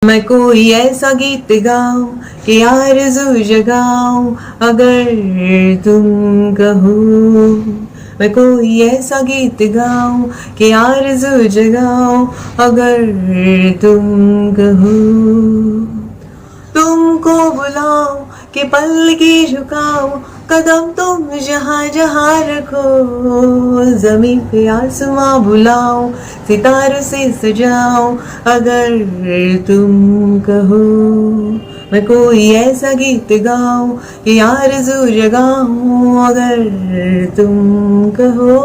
मैं कोई ऐसा गीत गाऊं कि आरज़ू जगाऊं अगर तुम कहो। मैं कोई ऐसा गीत गाऊं कि आरज़ू जगाऊं अगर तुम कहो। तुमको बुलाऊं कि पलकी झुकाऊं कदम तुम जहां जहां रखो। जमीन पे आसमां बुलाऊं सितारों से सजाऊं अगर तुम कहो। मैं कोई ऐसा गीत गाऊं कि आरज़ू जगाऊं अगर तुम कहो।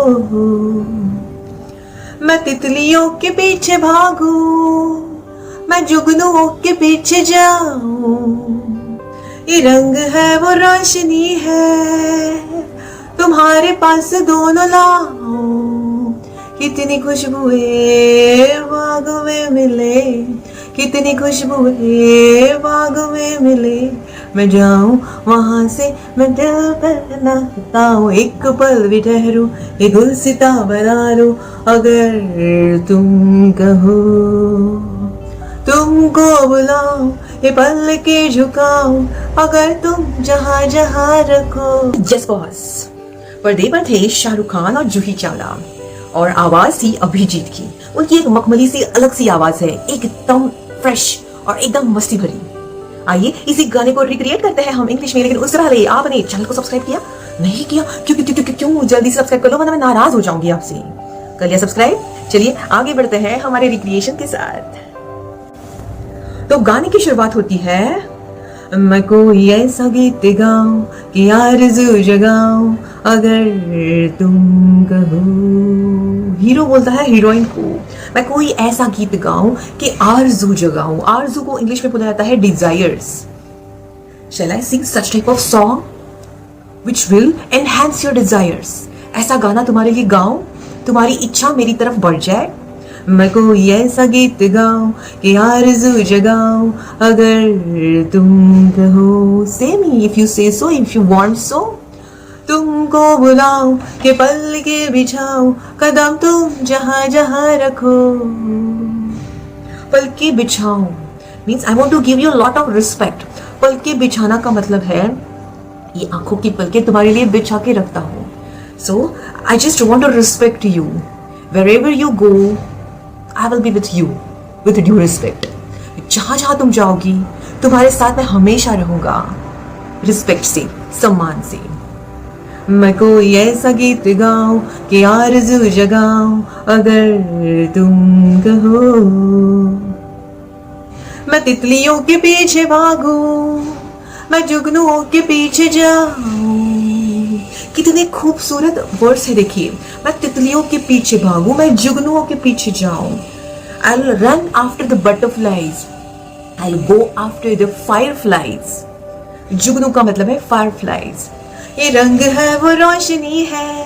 मैं तितलियों के पीछे भागूं, मैं जुगनुओं के पीछे जाऊं। ये रंग है वो रोशनी है, तुम्हारे पास दोनों लाऊं। कितनी खुशबुएं बाग में मिले, कितनी खुशबुएं बाग में मिले। मैं जाऊं वहां से मैं दिल पर नाचता हूँ। एक पल भी ठहरूं ये गुलसिता बना लूं अगर तुम कहो। तुमको बुलाऊं ये पल के झुकाऊं अगर तुम जहां जहां रखो। जस्ट बॉस पर्दे पर थे शाहरुख खान और जूही चावला और आवाज थी अभिजीत की। उनकी एक मखमली सी अलग सी आवाज है, एकदम फ्रेश और एकदम मस्ती भरी। आइए इसी गाने को रिक्रिएट करते हैं हम इंग्लिश में, लेकिन उससे पहले आपने चैनल को सब्सक्राइब किया नहीं किया? क्यों जल्दी से सब्सक्राइब कर लो, वरना मैं नाराज हो जाऊंगी आपसे। कर लिया सब्सक्राइब? चलिए आगे बढ़ते हैं हमारे रिक्रिएशन के साथ। तो गाने की शुरुआत होती है, मैं कोई ऐसा गीत गाऊं कि आरज़ू जगाऊं अगर तुम कहो। हीरो बोलता है हीरोइन को, मैं कोई ऐसा गीत गाऊं कि आरज़ू जगाऊं। आरज़ू को इंग्लिश में बोला जाता है desires. Shall I sing such type of song which will enhance your desires? ऐसा गाना तुम्हारे लिए गाऊं, तुम्हारी इच्छा मेरी तरफ बढ़ जाए। मैं कोई ऐसा गीत गाऊं कि आरज़ू जगाऊं अगर तुम कहो। से मी इफ यू से सो, इफ यू वांट सो। तुमको बुलाऊं कि पल के बिछाऊं कदम तुम जहां जहां रखो। पल के बिछाऊं means I want to give you lot of respect. पल के बिछाना का मतलब है ये आंखों की पलके तुम्हारे लिए बिछा के रखता हूं। So I just want to respect you wherever you go, I will be with you with due respect. जहां जहां तुम जाओगी तुम्हारे साथ मैं हमेशा रहूंगा, रिस्पेक्ट से, सम्मान से। मैं कोई ऐसा गीत गाऊं कि आरज़ू जगाऊं अगर तुम कहो। मैं तितलियों के पीछे भागूं, मैं जुगनुओं के पीछे जाऊं। कितने खूबसूरत वर्ड्स है देखिए। मैं तितलियों के पीछे भागूं, मैं जुगनुओं के पीछे जाऊं। I'll run after the butterflies, I'll go after the fireflies. जुगनू का मतलब है fireflies. ये रंग है वो रोशनी है,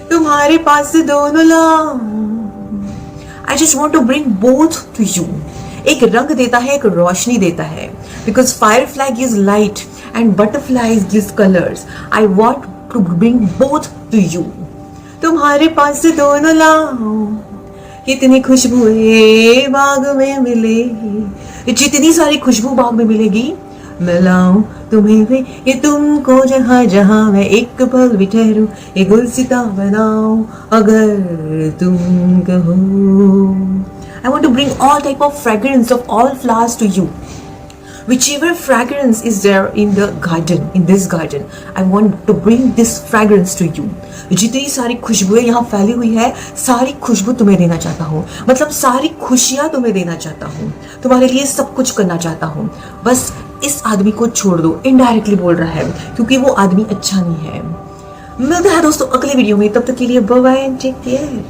तुम्हारे पास दोनों लाऊं। I just want to bring both to you. एक रंग देता है, एक रोशनी देता है। Because firefly gives light and butterflies gives colors. I want to bring both to you. तुम्हारे पास दोनों लाऊं। कितनी खुशबुएं बाग में मिलेगी, जितनी सारी खुशबू बाग में मिलेगी मैं लाऊं तुम्हें भी। ये तुमको जहां जहां मैं एक पल भी ठहरूं ये गुलसिता बनाऊं अगर तुम कहो। I want to bring all type of fragrance of all flowers to you. Whichever fragrance is there in the garden, in this garden, I want to bring this fragrance to you. जितनी सारी खुशबुएं यहाँ फैली हुई है, सारी खुशबू तुम्हें देना चाहता हूँ। मतलब सारी खुशियाँ तुम्हें देना चाहता हूँ, तुम्हारे लिए सब कुछ करना चाहता हूँ। बस इस आदमी को छोड़ दो। इनडायरेक्टली बोल रहा है क्योंकि वो आदमी अच्छा नहीं है। मिलता है दोस्तों अगले वीडियो में, तब तक के लिए bye bye and take care.